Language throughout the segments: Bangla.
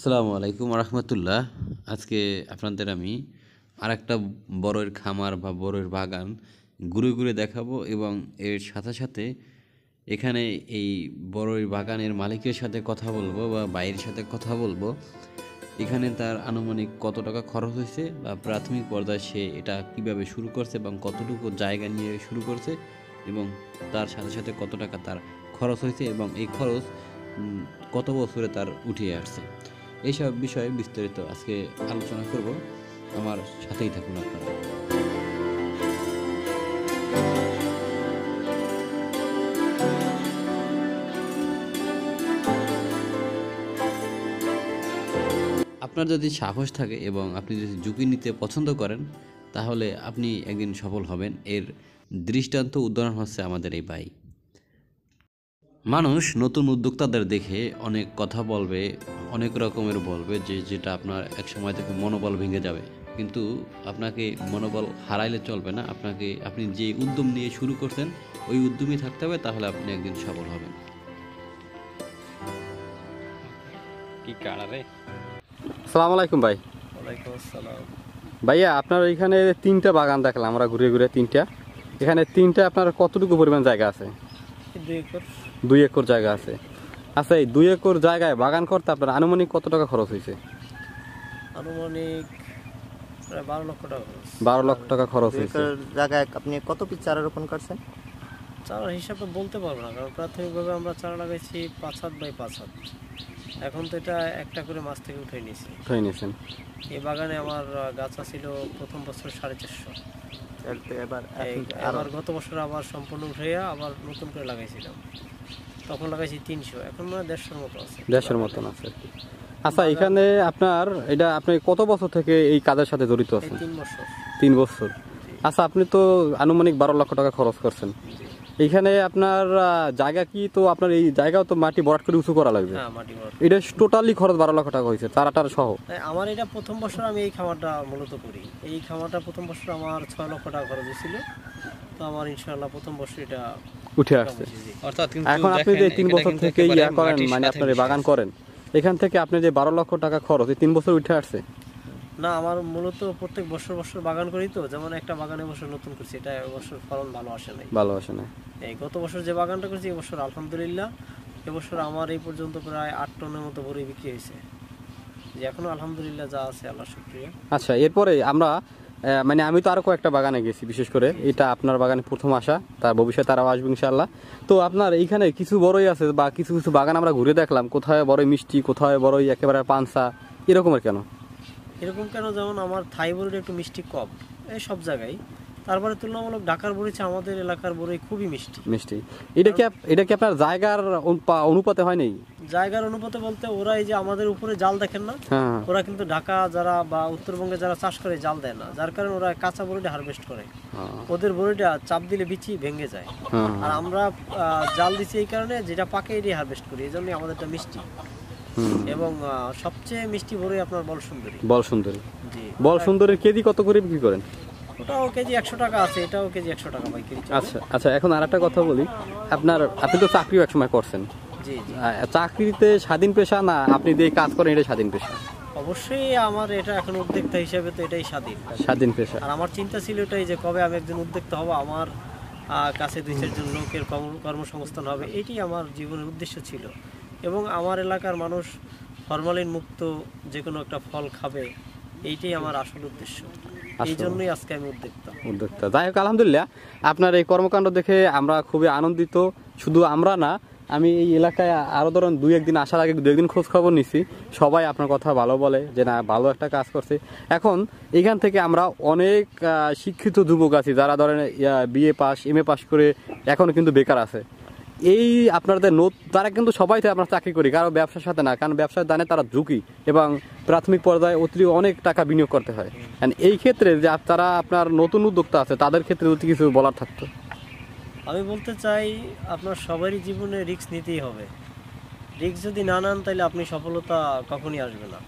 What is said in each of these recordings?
আসসালামু আলাইকুম রহমতুল্লাহ। আজকে আপনাদের আমি আরেকটা বড়ের খামার বা বড়ের বাগান ঘুরে ঘুরে দেখাবো এবং এর সাথে সাথে এখানে এই বড়ের বাগানের মালিকের সাথে কথা বলবো বা বাইরের সাথে কথা বলবো। এখানে তার আনুমানিক কত টাকা খরচ হয়েছে বা প্রাথমিক পর্যায়ে সে এটা কিভাবে শুরু করছে এবং কতটুকু জায়গা নিয়ে শুরু করছে এবং তার সাথে সাথে কত টাকা তার খরচ হয়েছে এবং এই খরচ কত বছরে তার উঠিয়ে আসছে, এইসব বিষয়ে বিস্তারিত আজকে আলোচনা করব। আমার সাথেই থাকুন আপনারা। আপনার যদি সাহস থাকে এবং আপনি যদি ঝুঁকি নিতে পছন্দ করেন তাহলে আপনি একদিন সফল হবেন। এর দৃষ্টান্ত উদাহরণ হচ্ছে আমাদের এই ভাই। মানুষ নতুন উদ্যোক্তাদের দেখে অনেক কথা বলবে, অনেক রকমের বলবে যেটা আপনার এক সময় থেকে মনোবল ভেঙে যাবে, কিন্তু আপনাকে মনোবল হারাইলে চলবে না। আপনি যে উদ্যম নিয়ে শুরু করছেন ওই উদ্যমই থাকতে হবে, তাহলে আপনি একদিন সফল হবেন। আসসালামু আলাইকুম ভাই। ওয়ালাইকুম আসসালাম। ভাইয়া, আপনার এখানে 3টা বাগান দেখলাম আমরা ঘুরে ঘুরে। 3টা এখানে 3টা আপনার কতটুকু পরিমাণ জায়গা আছে? 2 একর। 2 একর জায়গা আছে। আচ্ছা, এই 2 একর জায়গায় বাগান করতে আপনার আনুমানিক কত টাকা খরচ হয়েছে? আনুমানিক প্রায় 12 লক্ষ টাকা। 12 লক্ষ টাকা খরচ হয়েছে। জায়গায় আপনি কত পিস চারা রোপণ করছেন? চারার হিসাবে বলতে পারবো না, কারণ প্রাথমিকভাবে আমরা চারা লাগাইছি 5 হাত বাই 5 হাত। এখন তো এটা একটা করে মাছ থেকে উঠে নিয়েছেন। এই বাগানে আমার গাছ ছিল প্রথম বছর 450। এবার গত বছর আবার সম্পূর্ণ উঠাইয়া আবার নতুন করে লাগাইছিলাম, তখন লাগাইছি 300, এখন মানে 150-এর মতো আছে। 150-এর মতন আছে। আচ্ছা, এখানে আপনি কত বছর থেকে এই কাজের সাথে জড়িত আছেন? 3 বছর। 3 বছর। আচ্ছা, আপনি তো আনুমানিক 12 লক্ষ টাকা খরচ করছেন। এইখানে আপনার জায়গা কি, তো আপনার এই জায়গাও তো মাটি ভরাট করে উঁচু করা লাগবে। হ্যাঁ, মাটি ভরাট। এটা টোটালি খরচ 12 লক্ষ টাকা হয়েছে চারাটার সহ। আমার এটা প্রথম বছর আমি এই খামারটা মূলত করি। এই খামারটা প্রথম বছর আমার 6 লক্ষ টাকা খরচ হয়েছিল, তো আমার ইনশাআল্লাহ প্রথম বছর এটা উঠে আসছে। এখন আপনি যে 3 বছর থেকে করেন, মানে আপনার বাগান করেন, এখান থেকে আপনি যে 12 লক্ষ টাকা খরচ এই 3 বছর উঠে আসছে? না, আমার মূলত প্রত্যেক বছর বাগান করি, তো যেমন একটা বাগানে বছর নতুন করছি, এটা এবছর ফলন ভালো আসে না। এই গত বছর যে বাগানটা করছি এবছর আলহামদুলিল্লাহ, এবছর আমার এই পর্যন্ত প্রায় 8 টনের মতো বড়ি বিক্রি হয়েছে, যে এখনো আলহামদুলিল্লাহ যা আছে আল্লাহ শুকরিয়া। আচ্ছা, এরপরে আমরা মানে আমি তো আরো কয়েকটা বাগানে গেছি, বিশেষ করে এটা আপনার বাগানে প্রথম আসা, তার ভবিষ্যতে আরও আসবে ইনশাআল্লাহ। তো আপনার এইখানে কিছু বড়ই আছে বা কিছু কিছু বাগান আমরা ঘুরে দেখলাম, কোথায় বড়ই মিষ্টি, কোথায় বড়ই একেবারে পানসা, এরকমের কেন? যেমন আমার থাই বড়িটা একটু মিষ্টি কম এই সব জায়গায়, তারপরে তুলনামূলক ঢাকার বড়ি আমাদের এলাকার বড়ি খুবই মিষ্টি। এটা কি আপনার জায়গার অনুপাতে হয় নাই? জায়গার অনুপাতে বলতে, ওরা এই যে আমাদের উপরে জাল দেখেন না, ওরা কিন্তু ঢাকা যারা বা উত্তরবঙ্গে যারা চাষ করে জাল দেয় না, যার কারণে ওরা কাঁচা বড়িটা হারভেস্ট করে। ওদের বড়িটা চাপ দিলে বিচি ভেঙে যায়, আর আমরা জাল দিচ্ছি এই কারণে যেটা পাকে এটাই হারভেস্ট করি, এই জন্যই আমাদেরটা মিষ্টি। এবং সবচেয়ে মিষ্টি বড়ি আপনার বলসুন্দরী কেজি কত করে বিক্রি করেন? ওটাও কেজি 100 টাকা আছে, এটাও কেজি 100 টাকা পাইকারি। আচ্ছা, এখন আরেকটা কথা বলি, আপনি তো চাকরিও একসময় করছেন। জি। চাকরিতে স্বাধীন পেশা না আপনি যে কাজ করেন এটা স্বাধীন পেশা? অবশ্যই আমার এটা এখন উদ্যোক্তা হিসেবে তো এটাই স্বাধীন পেশা। আর আমার চিন্তা ছিল এটাই যে কবে আমি একজন উদ্যোক্তা হব, আমার কাছে 2-4 জন লোকের কর্মসংস্থান হবে, এটাই আমার জীবনের উদ্দেশ্য ছিল। এবং আমার এলাকার মানুষ ফরমালিন মুক্ত যে কোনো একটা ফল খাবে, এইটাই আমার আসল উদ্দেশ্য। এই জন্যই আজকে আমি উদ্যোক্তা। যাই হোক, আলহামদুলিল্লাহ, আপনার এই কর্মকাণ্ড দেখে আমরা খুবই আনন্দিত। শুধু আমরা না, আমি এই এলাকায় আরও ধরুন 2-1 দিন আসার আগে 2-1 দিন খোঁজ খবর নিছি, সবাই আপনার কথা ভালো বলে যে না, ভালো একটা কাজ করছে। এখন এখান থেকে আমরা অনেক শিক্ষিত যুবক আছি যারা ধরেন BA পাস, MA পাস করে এখনও কিন্তু বেকার আছে। এই আপনাদের তারা কিন্তু সবাই আপনার চাকরি করি, কারণ ব্যবসার সাথে না, কারণ ব্যবসার দানে তারা ঝুঁকি এবং প্রাথমিক পর্যায়ে অতিরিক্ত অনেক টাকা বিনিয়োগ করতে হয়। এই ক্ষেত্রে যে তারা আপনার নতুন উদ্যোক্তা আছে তাদের ক্ষেত্রে যদি কিছু বলার থাকতো? আমি বলতে চাই, আপনার সবারই জীবনে রিস্ক নিতেই হবে। রিস্ক যদি না নেন তাহলে আপনি সফলতা কখনই আসবে না।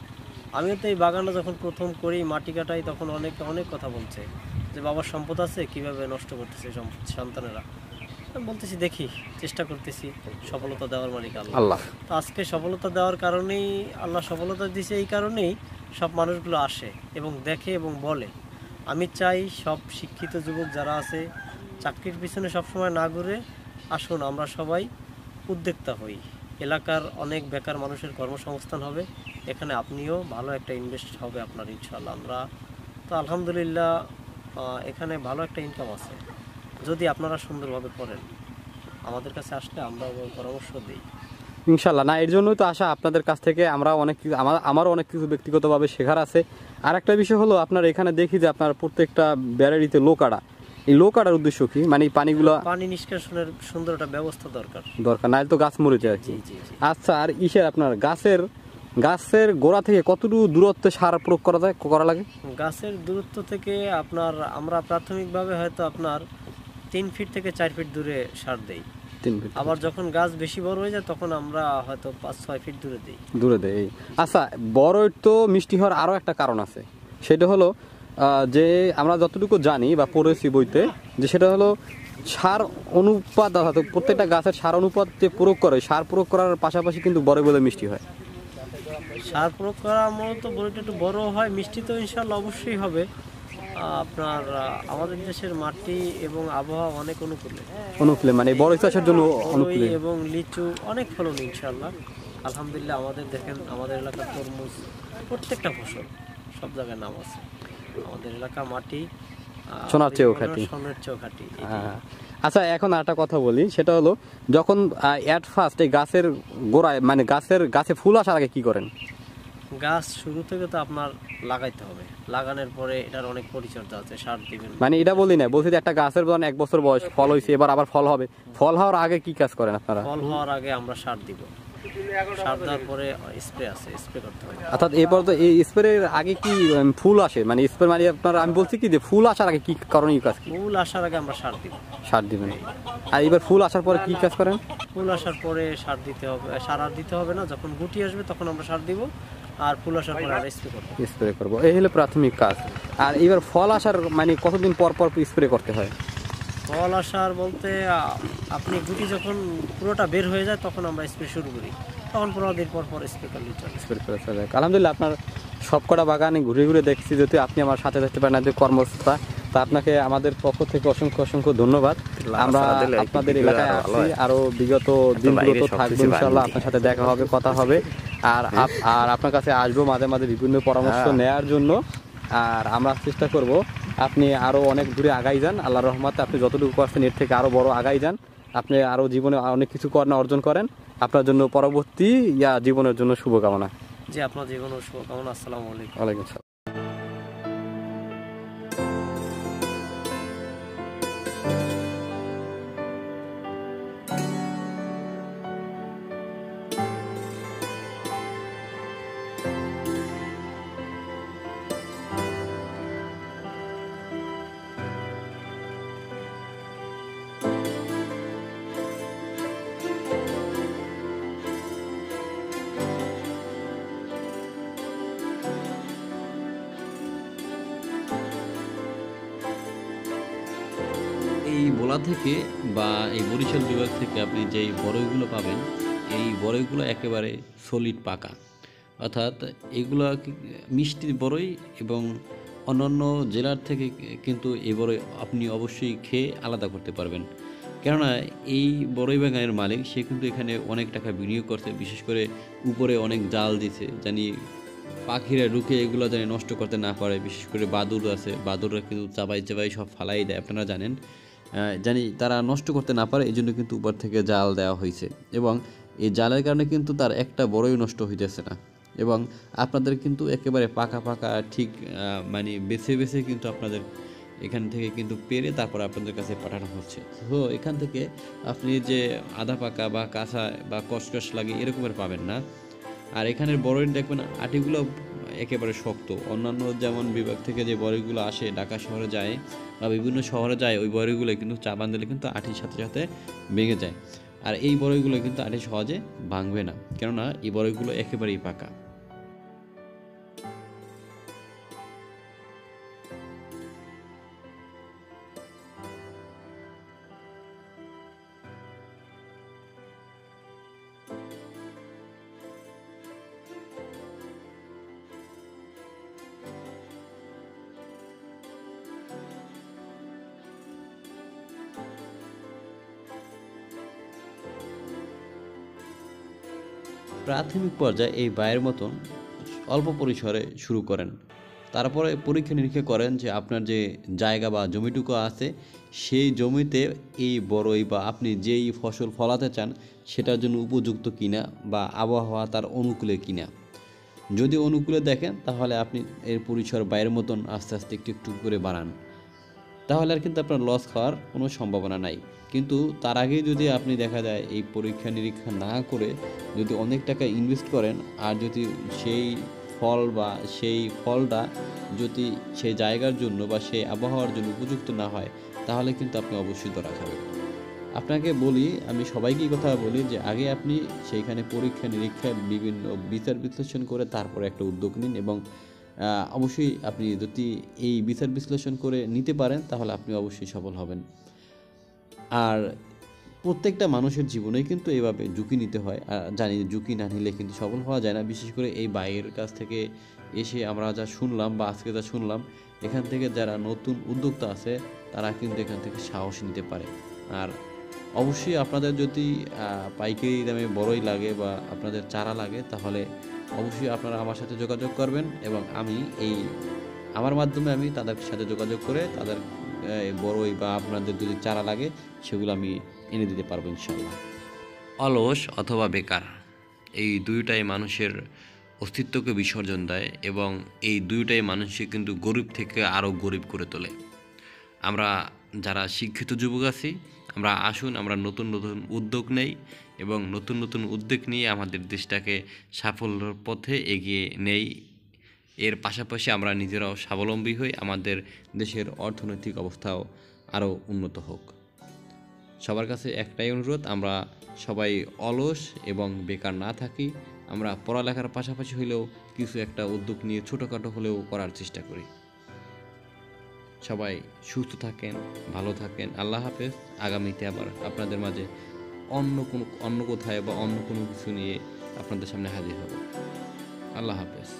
আমিও তো এই বাগানটা যখন প্রথম করি, মাটি কাটাই, তখন অনেক কথা বলছে যে বাবার সম্পদ আছে, কিভাবে নষ্ট করতেছে সন্তানেরা। আমি বলতেছি দেখি, চেষ্টা করতেছি, সফলতা দেওয়ার মালিক আল্লাহ। আল্লাহ। তো আজকে সফলতা দেওয়ার কারণেই, আল্লাহ সফলতা দিয়েছে এই কারণেই সব মানুষগুলো আসে এবং দেখে এবং বলে। আমি চাই সব শিক্ষিত যুবক যারা আছে চাকরির পিছনে সবসময় না ঘুরে আসুন আমরা সবাই উদ্যোক্তা হই। এলাকার অনেক বেকার মানুষের কর্মসংস্থান হবে, এখানে আপনিও ভালো একটা ইনভেস্ট হবে আপনার ইনশাল্লাহ। আমরা তো আলহামদুলিল্লাহ এখানে ভালো একটা ইনকাম আছে যদি আপনারা সুন্দরভাবে করেন। আমাদের কাছে আসলে আমরা ওই পরামর্শ দিই ইনশাল্লাহ। না, এর জন্যই তো আসা আপনাদের কাছ থেকে। আমরা অনেক কিছু, আমারও অনেক কিছু ব্যক্তিগতভাবে শেখার আছে। আর একটা বিষয় হলো, আপনার এখানে দেখি যে আপনার প্রত্যেকটা ব্যারেরিতে লোকাড়া, এই লোকাড়ার উদ্দেশ্য কি? মানে এই পানিগুলো পানি নিষ্কাশনের সুন্দর একটা ব্যবস্থা দরকার। না তো গাছ মরে যায় আর কি। আচ্ছা, আর আপনার গাছের গোড়া থেকে কতটুকু দূরত্বে সার প্রয়োগ করা লাগে? গাছের দূরত্ব থেকে আপনার আমরা প্রাথমিকভাবে হয়তো আপনার 3 ফিট থেকে 4 ফিট দূরে সার দেই। 3 ফিট। আবার যখন গাছ বেশি বড় হয়ে যায় তখন আমরা হয়তো 5-6 ফিট দূরে দেই। আচ্ছা, বড়ই তো মিষ্টি হওয়ার আরও একটা কারণ আছে। সেটা হলো যে আমরা যতটুকু জানি বা পড়েছি বইতে, যে সেটা হলো সার অনুপাত, অর্থাৎ প্রত্যেকটা গাছের সার অনুপাত যে প্রয়োগ করে, সার প্রয়োগ করার পাশাপাশি কিন্তু বড় বলে মিষ্টি হয়। সার প্রয়োগ করা মূলত বড়িটা একটু বড় হয়, মিষ্টি তো ইনশাল্লাহ অবশ্যই হবে। আপনার আমাদের দেশের মাটি এবং আবহাওয়া অনেক অনুকূলে, মানে বড় চাষের জন্য অনুকূলে এবং লিচু অনেক ফলন ইনশাল্লাহ। আলহামদুলিল্লাহ আমাদের দেখেন আমাদের এলাকার তরমুজ, প্রত্যেকটা ফসল সব জায়গায় নাম আছে। আমাদের এলাকা মাটি সোনার চেয়েও খাঁটি। আচ্ছা, এখন একটা কথা বলি, সেটা হলো যখন এট ফার্স্ট এই গাছের গোড়ায়, মানে গাছে ফুল আসার আগে কি করেন? গাছ শুরু থেকে তো আপনার লাগাইতে হবে, লাগানোর পরে এটার অনেক পরিচর্যা আছে, সার দিবেন। মানে এটা বলি না, বলছি যে একটা গাছের 1 বছর বয়স, ফল হয়েছে, এবার আবার ফল হবে, ফল হওয়ার আগে কি কাজ করেন আপনারা? ফল হওয়ার আগে আমরা সার দিব, সার দেওয়ার পরে স্প্রে করতে হবে। অর্থাৎ এরপর তো এই স্প্রের আগে কি ফুল আসে, মানে স্প্রে মানে আপনার, আমি বলছি কি যে ফুল আসার আগে কি করণীয় কাজ? ফুল আসার আগে আমরা সার দিবেন। আর এবার ফুল আসার পরে কি কাজ করেন? ফুল আসার পরে সার দিতে হবে, সার আর দিতে হবে না, যখন গুটি আসবে তখন আমরা সার দিব, আর ফুল আসার পরে আমরা স্প্রে করব। এই হলো প্রাথমিক কাজ। আর এবার ফল আসার মানে কতদিন পর পর স্প্রে করতে হয়? ফল আসার বলতে আপনি গুটি যখন পুরোটা বের হয়ে যায় তখন আমরা স্প্রে শুরু করি, তখন 15 দিন পর স্প্রে করে চলে। আলহামদুলিল্লাহ, আপনার সবকটা বাগানে ঘুরে ঘুরে দেখছি, যদি আপনি আমার সাথে থাকতে পারেন আপনাদের কর্মস্থা, তা আপনাকে আমাদের পক্ষ থেকে অসংখ্য ধন্যবাদ। আমরা আপনাদের এলাকায় আসছি, আরো বিগত দিনগুলো তো থাকবো ইনশাআল্লাহ, আপনার সাথে দেখা হবে, কথা হবে। আর আপনার কাছে আসবো মাঝে মাঝে বিভিন্ন পরামর্শ নেওয়ার জন্য। আর আমরা চেষ্টা করব আপনি আরো অনেক দূরে আগাই যান, আল্লাহর রহমতে আপনি যতটুকু করছেন এর থেকে আরো বড় আগাই যান, আপনি আরো জীবনে অনেক কিছু অর্জন করেন। আপনার জন্য পরবর্তী জীবনের জন্য শুভকামনা। জি, আপনার জীবনের শুভকামনা। আসসালামু আলাইকুম। ওয়ালাইকুম আসসালাম। এই ভোলা থেকে বা এই বরিশাল বিভাগ থেকে আপনি যেই বড়ইগুলো পাবেন, এই বড়ইগুলো একেবারে সলিড পাকা, অর্থাৎ এগুলো মিষ্টি বড়ই, এবং অন্যান্য জেলার থেকে কিন্তু এই বড়ই আপনি অবশ্যই খেয়ে আলাদা করতে পারবেন। কেননা এই বড়ই বাগানের মালিক সে কিন্তু এখানে অনেক টাকা বিনিয়োগ করছে, বিশেষ করে উপরে অনেক জাল দিছে, জানি পাখিরা ঢুকে এগুলো জানি নষ্ট করতে না পারে। বিশেষ করে বাদুর আছে, বাদুররা কিন্তু চাবাই সব ফালাই দেয়, আপনারা জানেন, জানি তারা নষ্ট করতে না পারে, এই জন্য কিন্তু উপর থেকে জাল দেওয়া হয়েছে, এবং এই জালের কারণে কিন্তু তার একটা বড়ই নষ্ট হইতেছে না। এবং আপনাদের কিন্তু একেবারে পাকা ঠিক মানে বেছে কিন্তু আপনাদের এখান থেকে কিন্তু পেরে তারপর আপনাদের কাছে পাঠানো হচ্ছে। তো এখান থেকে আপনি যে আধা পাকা বা কাঁচা বা কসকস লাগে এরকমের পাবেন না। আর এখানের বড়ই দেখবেন আটিগুলো একেবারে শক্ত। অন্যান্য যেমন বিভাগ থেকে যে বড়িগুলো আসে ঢাকা শহরে যায় বা বিভিন্ন শহরে যায়, ওই বড়িগুলো কিন্তু চা বান দিলে কিন্তু আটির সাথে সাথে ভেঙে যায়। আর এই বড়িগুলো কিন্তু আটি সহজে ভাঙবে না, কেননা এই বড়িগুলো একেবারেই পাকা। প্রাথমিক পর্যায়ে এই বায়ের মতন অল্প পরিসরে শুরু করেন। তারপরে পরীক্ষা নিরীক্ষা করেন যে আপনার যে জায়গা বা জমিটুকু আছে সেই জমিতে এই বড়ই বা আপনি যেই ফসল ফলাতে চান সেটার জন্য উপযুক্ত কিনা বা আবহাওয়া তার অনুকূলে কিনা। যদি অনুকূলে দেখেন তাহলে আপনি এর পরিসর বাইরের মতন আস্তে আস্তে একটু একটু করে বাড়ান, তাহলে আর কিন্তু আপনার লস খাওয়ার কোনো সম্ভাবনা নাই। কিন্তু তার আগেই যদি আপনি দেখা যায় এই পরীক্ষা নিরীক্ষা না করে যদি অনেক টাকা ইনভেস্ট করেন আর যদি সেই ফল বা সেই ফলটা যদি সেই জায়গার জন্য বা সেই আবহাওয়ার জন্য উপযুক্ত না হয় তাহলে কিন্তু আপনি অবশ্যই ধরা খাবেন। আপনাকে বলি, আমি সবাইকেই কথা বলি যে আগে আপনি সেইখানে পরীক্ষা নিরীক্ষা বিভিন্ন বিচার বিশ্লেষণ করে তারপরে একটা উদ্যোগ নিন এবং অবশ্যই আপনি যদি এই বিচার বিশ্লেষণ করে নিতে পারেন তাহলে আপনি অবশ্যই সফল হবেন। আর প্রত্যেকটা মানুষের জীবনেই কিন্তু এইভাবে ঝুঁকি নিতে হয়, আর জানি ঝুঁকি না নিলে কিন্তু সফল হওয়া যায় না। বিশেষ করে এই বাইরের কাছ থেকে এসে আমরা যা শুনলাম বা আজকে যা শুনলাম, এখান থেকে যারা নতুন উদ্যোক্তা আছে তারা কিন্তু এখান থেকে সাহস নিতে পারে। আর অবশ্যই আপনাদের যদি পাইকারি দামে বড়ই লাগে বা আপনাদের চারা লাগে তাহলে অবশ্যই আপনারা আমার সাথে যোগাযোগ করবেন এবং আমি আমার মাধ্যমে আমি তাদের সাথে যোগাযোগ করে তাদের বড়ই বা আপনাদের যদি চারা লাগে সেগুলো আমি এনে দিতে পারবো ইনশাল্লাহ। অলস অথবা বেকার এই দুইটাই মানুষের অস্তিত্বকে বিসর্জন দেয় এবং এই দুইটাই মানুষকে কিন্তু গরিব থেকে আরও গরিব করে তোলে। আমরা যারা শিক্ষিত যুবক আছি আমরা আসুন আমরা নতুন নতুন উদ্যোগ নেই এবং নতুন নতুন উদ্যোগ নিয়ে আমাদের দেশটাকে সাফল্যের পথে এগিয়ে নেই। এর পাশাপাশি আমরা নিজেরাও স্বাবলম্বী হই, আমাদের দেশের অর্থনৈতিক অবস্থাও আরও উন্নত হোক। সবার কাছে একটাই অনুরোধ, আমরা সবাই অলস এবং বেকার না থাকি, আমরা পড়ালেখার পাশাপাশি হলেও কিছু একটা উদ্যোগ নিয়ে ছোটোখাটো হলেও করার চেষ্টা করি। সবাই সুস্থ থাকেন, ভালো থাকেন। আল্লাহ হাফেজ। আগামীতে আবার আপনাদের মাঝে অন্য কোথায় বা অন্য কোনো কিছু নিয়ে আপনাদের সামনে হাজির হব। আল্লাহ হাফেজ।